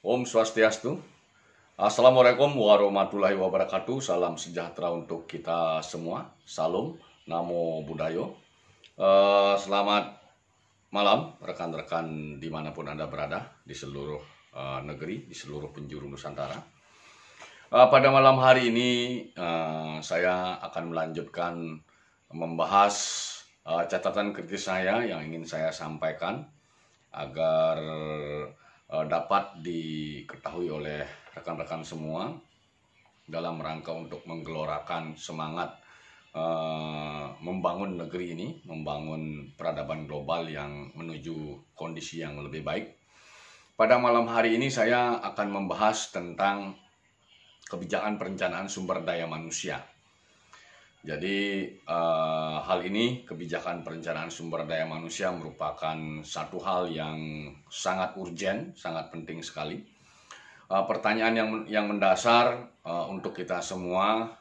Om Swastiastu. Assalamualaikum warahmatullahi wabarakatuh. Salam sejahtera untuk kita semua. Salam, Namo Buddhaya. Selamat malam rekan-rekan dimanapun Anda berada di seluruh negeri, di seluruh penjuru Nusantara. Pada malam hari ini saya akan melanjutkan membahas catatan kritis saya yang ingin saya sampaikan agar dapat diketahui oleh rekan-rekan semua dalam rangka untuk menggelorakan semangat membangun negeri ini, membangun peradaban global yang menuju kondisi yang lebih baik. Pada malam hari ini saya akan membahas tentang kebijakan perencanaan sumber daya manusia. Jadi hal ini, kebijakan perencanaan sumber daya manusia merupakan satu hal yang sangat urgen, sangat penting sekali. Pertanyaan yang mendasar untuk kita semua,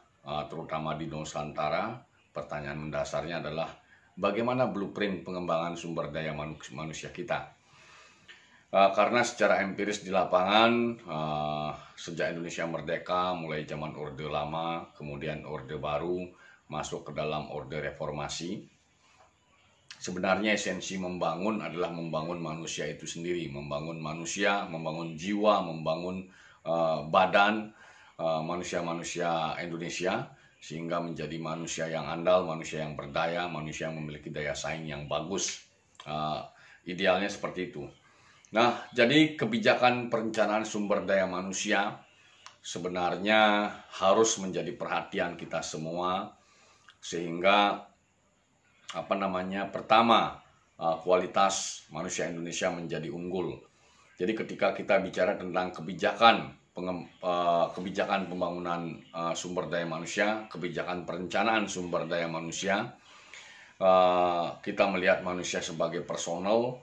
terutama di Nusantara, pertanyaan mendasarnya adalah bagaimana blueprint pengembangan sumber daya manusia kita. Karena secara empiris di lapangan, sejak Indonesia merdeka, mulai zaman Orde Lama, kemudian Orde Baru, masuk ke dalam Orde Reformasi, sebenarnya esensi membangun adalah membangun manusia itu sendiri, membangun manusia, membangun jiwa, membangun badan manusia-manusia Indonesia, sehingga menjadi manusia yang andal, manusia yang berdaya, manusia yang memiliki daya saing yang bagus. Idealnya seperti itu. Nah, jadi kebijakan perencanaan sumber daya manusia sebenarnya harus menjadi perhatian kita semua, sehingga pertama, kualitas manusia Indonesia menjadi unggul. Jadi ketika kita bicara tentang kebijakan pembangunan sumber daya manusia, kebijakan perencanaan sumber daya manusia, kita melihat manusia sebagai personal.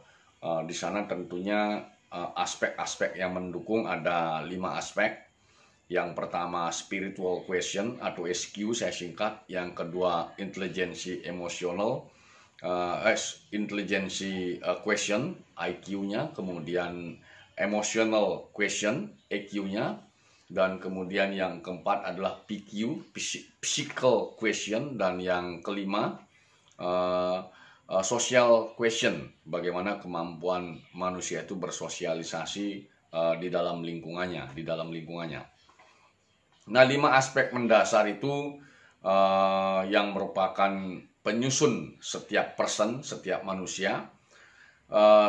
Di sana tentunya aspek-aspek yang mendukung ada 5 aspek. Yang pertama spiritual question atau SQ saya singkat. Yang kedua intelijensi emosional, intelijensi question IQ-nya, kemudian emotional question EQ-nya, dan kemudian yang keempat adalah PQ psychical question, dan yang kelima social question, bagaimana kemampuan manusia itu bersosialisasi di dalam lingkungannya. Nah, 5 aspek mendasar itu yang merupakan penyusun setiap person, setiap manusia,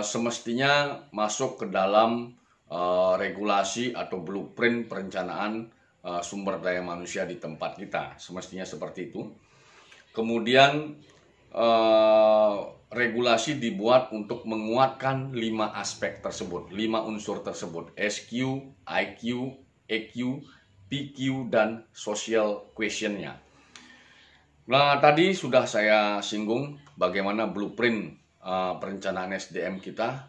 semestinya masuk ke dalam regulasi atau blueprint perencanaan sumber daya manusia di tempat kita. Semestinya seperti itu. Kemudian regulasi dibuat untuk menguatkan 5 aspek tersebut, 5 unsur tersebut: SQ, IQ, EQ, PQ, dan social question-nya. Nah, tadi sudah saya singgung bagaimana blueprint perencanaan SDM kita.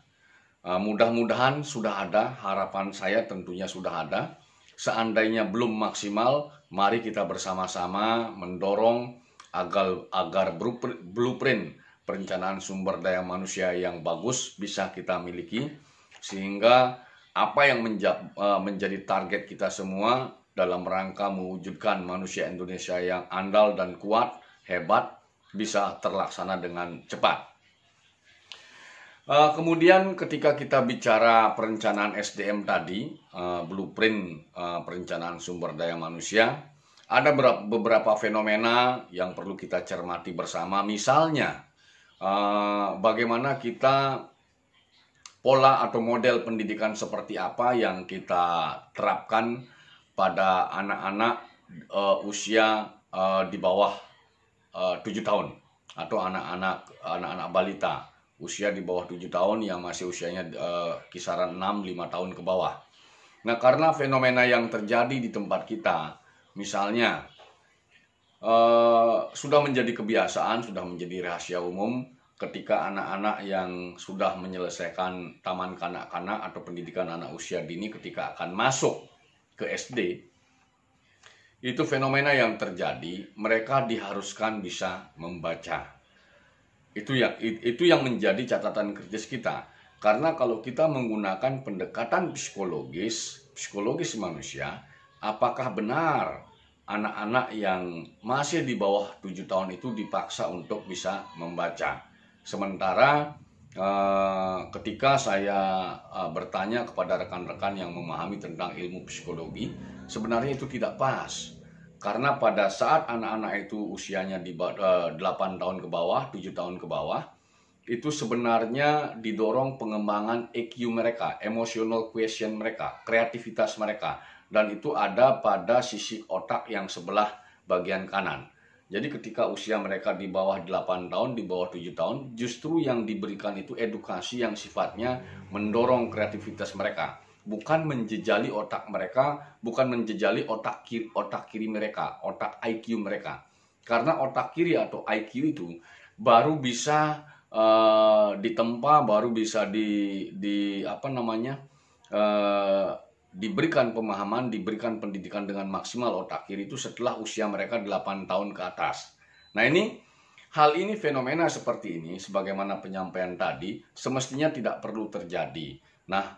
Mudah-mudahan sudah ada, harapan saya tentunya sudah ada. Seandainya belum maksimal, mari kita bersama-sama mendorong agar blueprint perencanaan sumber daya manusia yang bagus bisa kita miliki, sehingga apa yang menjadi target kita semua dalam rangka mewujudkan manusia Indonesia yang andal dan kuat, hebat, bisa terlaksana dengan cepat. Kemudian ketika kita bicara perencanaan SDM tadi, blueprint perencanaan sumber daya manusia, ada beberapa fenomena yang perlu kita cermati bersama. Misalnya, bagaimana kita pola atau model pendidikan seperti apa yang kita terapkan pada anak-anak usia di bawah 7 tahun atau anak-anak balita usia di bawah 7 tahun yang masih usianya kisaran 6-5 tahun ke bawah. Nah, karena fenomena yang terjadi di tempat kita, misalnya sudah menjadi kebiasaan, sudah menjadi rahasia umum ketika anak-anak yang sudah menyelesaikan taman kanak-kanak atau pendidikan anak usia dini, ketika akan masuk ke SD, itu fenomena yang terjadi, mereka diharuskan bisa membaca. Itu yang menjadi catatan kritis kita. Karena kalau kita menggunakan pendekatan psikologis manusia, apakah benar anak-anak yang masih di bawah 7 tahun itu dipaksa untuk bisa membaca? Sementara ketika saya bertanya kepada rekan-rekan yang memahami tentang ilmu psikologi, sebenarnya itu tidak pas. Karena pada saat anak-anak itu usianya di 8 tahun ke bawah, 7 tahun ke bawah, itu sebenarnya didorong pengembangan EQ mereka, emotional quotient mereka, kreativitas mereka. Dan itu ada pada sisi otak yang sebelah bagian kanan. Jadi ketika usia mereka di bawah 8 tahun, di bawah 7 tahun, justru yang diberikan itu edukasi yang sifatnya mendorong kreativitas mereka. Bukan menjejali otak mereka, bukan menjejali otak kiri mereka, otak IQ mereka. Karena otak kiri atau IQ itu baru bisa ditempa, baru bisa diberikan pemahaman, diberikan pendidikan dengan maksimal otak kiri itu setelah usia mereka 8 tahun ke atas. Nah hal ini fenomena seperti ini, sebagaimana penyampaian tadi, semestinya tidak perlu terjadi. Nah,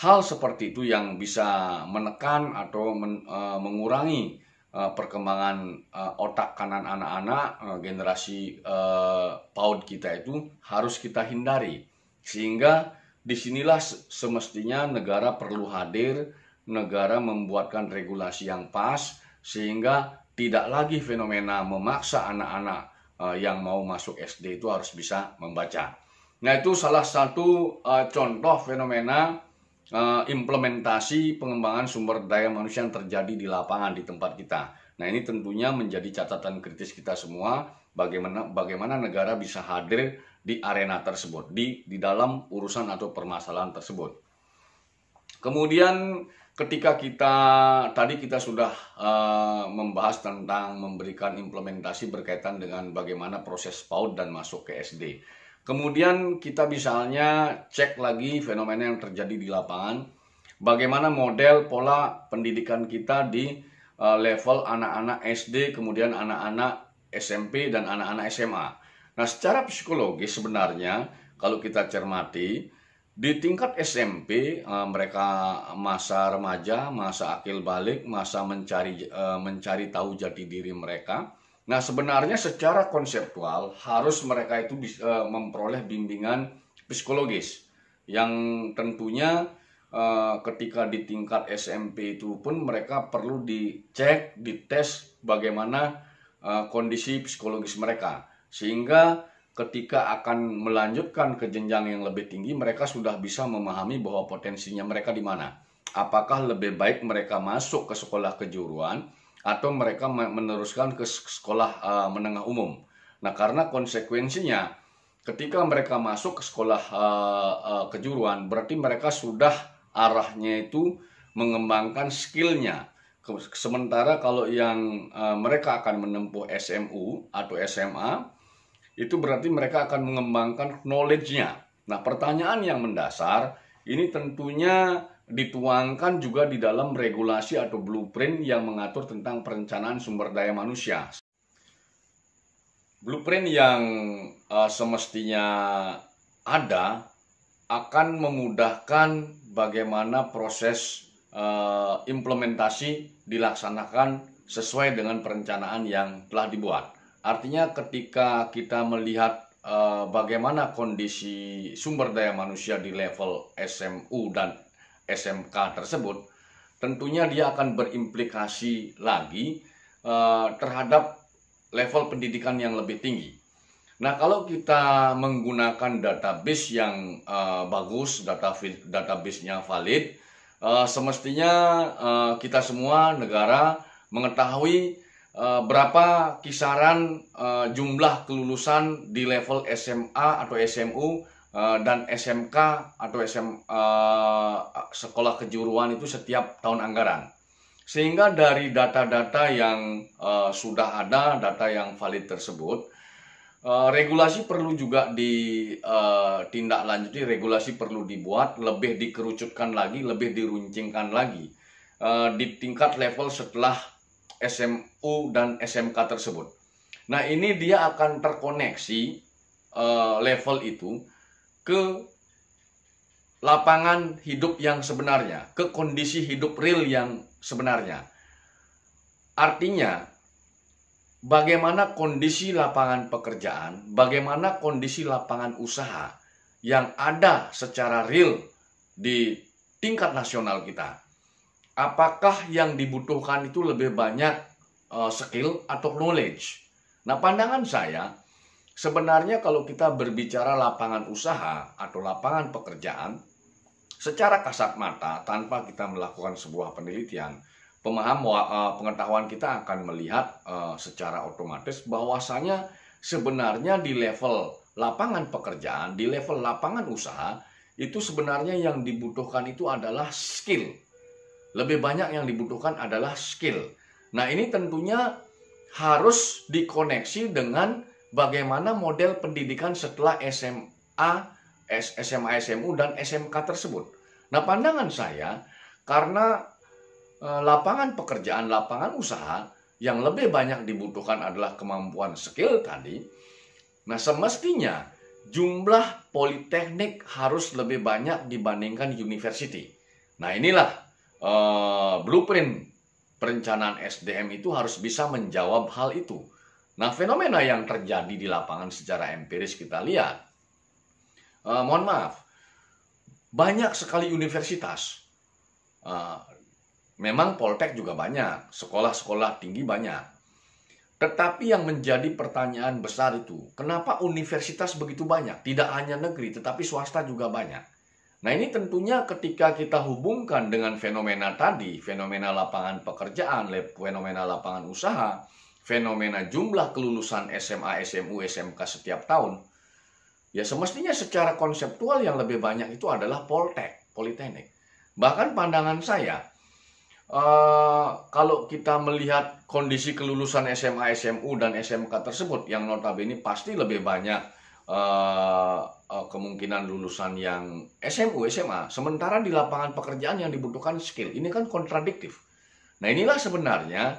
hal seperti itu yang bisa menekan atau mengurangi perkembangan otak kanan anak-anak generasi PAUD kita itu harus kita hindari. Sehingga disinilah semestinya negara perlu hadir, negara membuatkan regulasi yang pas sehingga tidak lagi fenomena memaksa anak-anak yang mau masuk SD itu harus bisa membaca. Nah, itu salah satu contoh fenomena implementasi pengembangan sumber daya manusia yang terjadi di lapangan di tempat kita. Nah, ini tentunya menjadi catatan kritis kita semua bagaimana negara bisa hadir di arena tersebut, di dalam urusan atau permasalahan tersebut. Kemudian ketika tadi kita sudah membahas tentang memberikan implementasi berkaitan dengan bagaimana proses PAUD dan masuk ke SD. Kemudian kita misalnya cek lagi fenomena yang terjadi di lapangan, bagaimana model pola pendidikan kita di level anak-anak SD, kemudian anak-anak SMP dan anak-anak SMA. Nah, secara psikologis sebenarnya kalau kita cermati, di tingkat SMP mereka masa remaja, masa akil balik, masa mencari tahu jati diri mereka. Nah, sebenarnya secara konseptual harus mereka itu bisa memperoleh bimbingan psikologis yang tentunya ketika di tingkat SMP itu pun mereka perlu dicek, dites bagaimana kondisi psikologis mereka. Sehingga ketika akan melanjutkan ke jenjang yang lebih tinggi, mereka sudah bisa memahami bahwa potensinya mereka di mana. Apakah lebih baik mereka masuk ke sekolah kejuruan atau mereka meneruskan ke sekolah menengah umum. Nah, karena konsekuensinya ketika mereka masuk ke sekolah kejuruan, berarti mereka sudah arahnya itu mengembangkan skillnya. Sementara kalau yang mereka akan menempuh SMU atau SMA, itu berarti mereka akan mengembangkan knowledge-nya. Nah, pertanyaan yang mendasar ini tentunya dituangkan juga di dalam regulasi atau blueprint yang mengatur tentang perencanaan sumber daya manusia. Blueprint yang semestinya ada akan memudahkan bagaimana proses implementasi dilaksanakan sesuai dengan perencanaan yang telah dibuat. Artinya ketika kita melihat bagaimana kondisi sumber daya manusia di level SMU dan SMK tersebut, tentunya dia akan berimplikasi lagi terhadap level pendidikan yang lebih tinggi. Nah, kalau kita menggunakan database yang bagus, database-nya valid, semestinya kita semua negara mengetahui berapa kisaran jumlah kelulusan di level SMA atau SMU dan SMK atau sekolah kejuruan itu setiap tahun anggaran. Sehingga dari data-data yang sudah ada, data yang valid tersebut, regulasi perlu juga ditindaklanjuti, regulasi perlu dibuat, lebih dikerucutkan lagi, lebih diruncingkan lagi di tingkat level setelah SMU dan SMK tersebut. Nah, ini dia akan terkoneksi level itu ke lapangan hidup yang sebenarnya, ke kondisi hidup real yang sebenarnya. Artinya, bagaimana kondisi lapangan pekerjaan, bagaimana kondisi lapangan usaha yang ada secara real di tingkat nasional kita. Apakah yang dibutuhkan itu lebih banyak skill atau knowledge? Nah, pandangan saya, sebenarnya kalau kita berbicara lapangan usaha atau lapangan pekerjaan, secara kasat mata, tanpa kita melakukan sebuah penelitian, pengetahuan kita akan melihat secara otomatis bahwasanya sebenarnya di level lapangan pekerjaan, di level lapangan usaha, itu sebenarnya yang dibutuhkan itu adalah skill. Lebih banyak yang dibutuhkan adalah skill. Nah, ini tentunya harus dikoneksi dengan bagaimana model pendidikan setelah SMA, SMU, dan SMK tersebut. Nah, pandangan saya, karena lapangan pekerjaan, lapangan usaha yang lebih banyak dibutuhkan adalah kemampuan skill tadi. Nah, semestinya jumlah politeknik harus lebih banyak dibandingkan university. Nah, inilah blueprint perencanaan SDM itu harus bisa menjawab hal itu. Nah, fenomena yang terjadi di lapangan secara empiris kita lihat, mohon maaf, banyak sekali universitas. Memang Poltek juga banyak, sekolah-sekolah tinggi banyak. Tetapi yang menjadi pertanyaan besar itu, kenapa universitas begitu banyak? Tidak hanya negeri, tetapi swasta juga banyak. Nah, ini tentunya ketika kita hubungkan dengan fenomena tadi, fenomena lapangan pekerjaan, fenomena lapangan usaha, fenomena jumlah kelulusan SMA, SMU, SMK setiap tahun, ya semestinya secara konseptual yang lebih banyak itu adalah politeknik. Bahkan pandangan saya, kalau kita melihat kondisi kelulusan SMA, SMU, dan SMK tersebut, yang notabene pasti lebih banyak kemungkinan lulusan yang SMU, SMA, sementara di lapangan pekerjaan yang dibutuhkan skill. Ini kan kontradiktif. Nah, inilah sebenarnya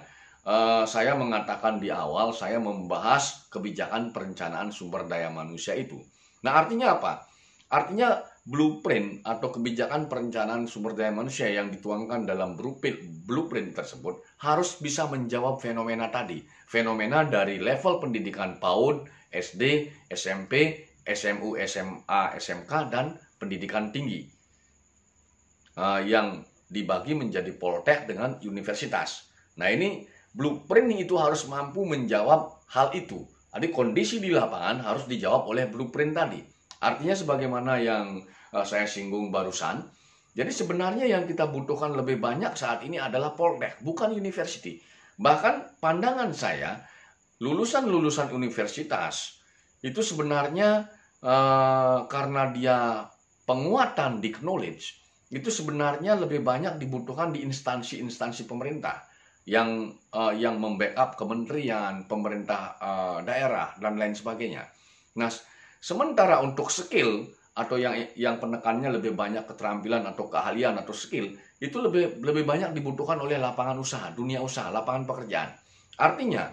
saya mengatakan di awal, saya membahas kebijakan perencanaan sumber daya manusia itu. Nah, artinya apa? Artinya blueprint atau kebijakan perencanaan sumber daya manusia yang dituangkan dalam blueprint tersebut harus bisa menjawab fenomena tadi. Fenomena dari level pendidikan PAUD, SD, SMP, SMU, SMA, SMK, dan pendidikan tinggi yang dibagi menjadi poltek dengan universitas. Nah, ini blueprint itu harus mampu menjawab hal itu. Jadi kondisi di lapangan harus dijawab oleh blueprint tadi. Artinya sebagaimana yang saya singgung barusan, jadi sebenarnya yang kita butuhkan lebih banyak saat ini adalah poltek, bukan university. Bahkan pandangan saya, lulusan-lulusan universitas itu sebenarnya karena dia penguatan di knowledge, itu sebenarnya lebih banyak dibutuhkan di instansi-instansi pemerintah yang membackup kementerian, pemerintah daerah, dan lain sebagainya. Nah, sementara untuk skill atau yang penekannya lebih banyak keterampilan atau keahlian atau skill, itu lebih banyak dibutuhkan oleh lapangan usaha, dunia usaha, lapangan pekerjaan. Artinya,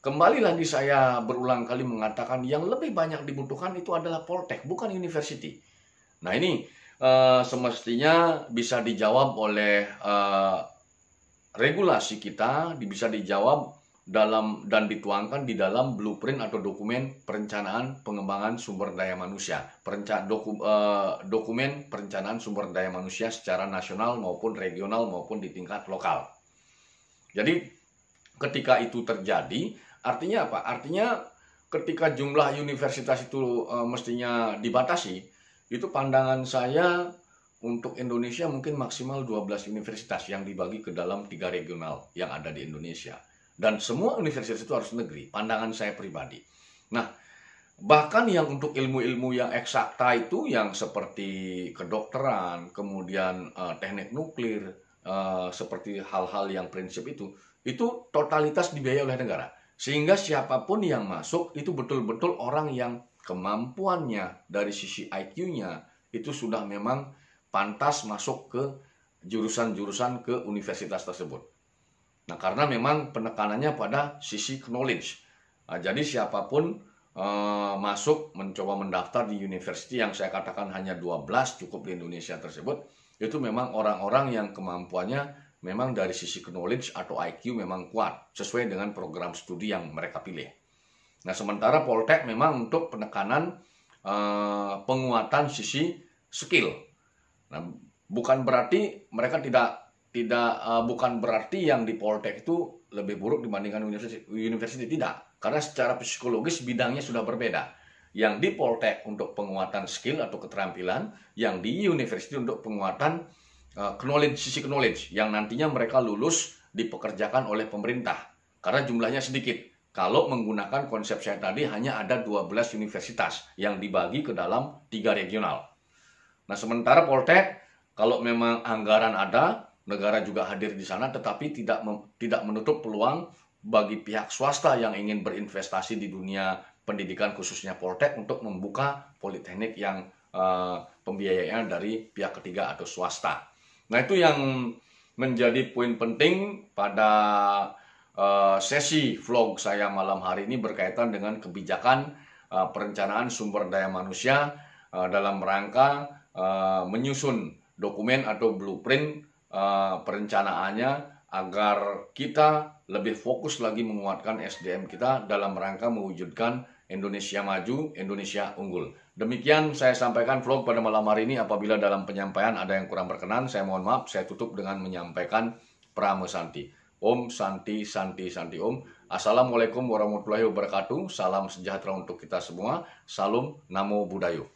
kembali lagi saya berulang kali mengatakan yang lebih banyak dibutuhkan itu adalah poltek, bukan university. Nah, ini semestinya bisa dijawab oleh regulasi kita, bisa dijawab dan dituangkan di dalam blueprint atau dokumen perencanaan pengembangan sumber daya manusia, dokumen perencanaan sumber daya manusia secara nasional maupun regional maupun di tingkat lokal. Jadi ketika itu terjadi, artinya apa? Artinya ketika jumlah universitas itu mestinya dibatasi, itu pandangan saya untuk Indonesia mungkin maksimal 12 universitas yang dibagi ke dalam 3 regional yang ada di Indonesia. Dan semua universitas itu harus negeri, pandangan saya pribadi. Nah, bahkan yang untuk ilmu-ilmu yang eksakta itu, yang seperti kedokteran, kemudian teknik nuklir, seperti hal-hal yang prinsip itu totalitas dibiayai oleh negara. Sehingga siapapun yang masuk itu betul-betul orang yang kemampuannya dari sisi IQ-nya itu sudah memang pantas masuk ke jurusan-jurusan ke universitas tersebut. Nah, karena memang penekanannya pada sisi knowledge. Nah, jadi siapapun masuk mencoba mendaftar di university yang saya katakan hanya 12 cukup di Indonesia tersebut, itu memang orang-orang yang kemampuannya memang dari sisi knowledge atau IQ memang kuat sesuai dengan program studi yang mereka pilih. Nah, sementara Poltek memang untuk penekanan penguatan sisi skill. Nah, bukan berarti mereka bukan berarti yang di Poltek itu lebih buruk dibandingkan university, tidak. Karena secara psikologis bidangnya sudah berbeda. Yang di Poltek untuk penguatan skill atau keterampilan, yang di university untuk penguatan sisi knowledge, yang nantinya mereka lulus dipekerjakan oleh pemerintah. Karena jumlahnya sedikit. Kalau menggunakan konsep saya tadi hanya ada 12 universitas yang dibagi ke dalam 3 regional. Nah, sementara Poltek, kalau memang anggaran ada, negara juga hadir di sana, tetapi tidak menutup peluang bagi pihak swasta yang ingin berinvestasi di dunia pendidikan khususnya Poltek untuk membuka politeknik yang pembiayaan dari pihak ketiga atau swasta. Nah, itu yang menjadi poin penting pada sesi vlog saya malam hari ini berkaitan dengan kebijakan perencanaan sumber daya manusia dalam rangka menyusun dokumen atau blueprint perencanaannya agar kita lebih fokus lagi menguatkan SDM kita dalam rangka mewujudkan Indonesia maju, Indonesia unggul. Demikian saya sampaikan vlog pada malam hari ini. Apabila dalam penyampaian ada yang kurang berkenan, saya mohon maaf. Saya tutup dengan menyampaikan Pramo Santi. Om Santi Santi Santi Om. Assalamualaikum warahmatullahi wabarakatuh. Salam sejahtera untuk kita semua. Salam Namo Buddhaya.